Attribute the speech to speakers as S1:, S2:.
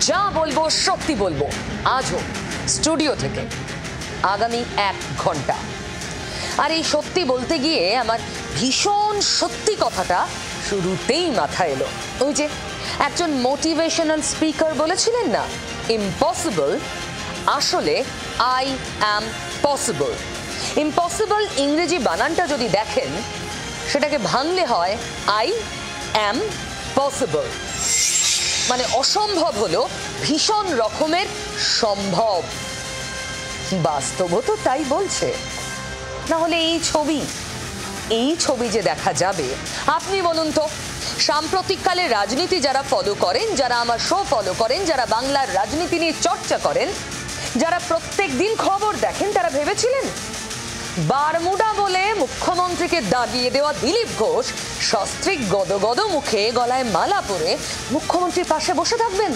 S1: যা বলবো সত্যি বলবো আজও স্টুডিও থেকে আগামী 1 ঘন্টা। আর এই সত্যি বলতে গিয়ে আমার ভীষণ সত্যি কথাটা শুরুতেই মাথায় এলো। ওই যে একজন মোটিভেশনাল স্পিকার বলেছিলেন না, ইম্পসিবল আসলে আই অ্যাম পসিবল। ইম্পসিবল ইংরেজি বানানটা যদি দেখেন সেটাকে ভাঙলে হয় আই অ্যাম পসিবল। মানে অসম্ভব হলো ভীষণ রকমের সম্ভব। বাস্তবও তো তাই বলছে। না হলে এই ছবি যে দেখা যাবে, আপনি বলুন তো, সাম্প্রতিককালে রাজনীতি যারা ফলো করেন, যারা আমার শো ফলো করেন, যারা বাংলার রাজনীতি নিয়ে চর্চা করেন, যারা প্রত্যেক দিন খবর দেখেন, তারা ভেবেছিলেন বারমুডা বলে মুখ্যমন্ত্রীকে দাগিয়ে দেওয়া দিলীপ ঘোষ সস্ত্রীক গদগদ মুখে গলায় মালা পরে মুখ্যমন্ত্রীর পাশে বসে থাকবেন?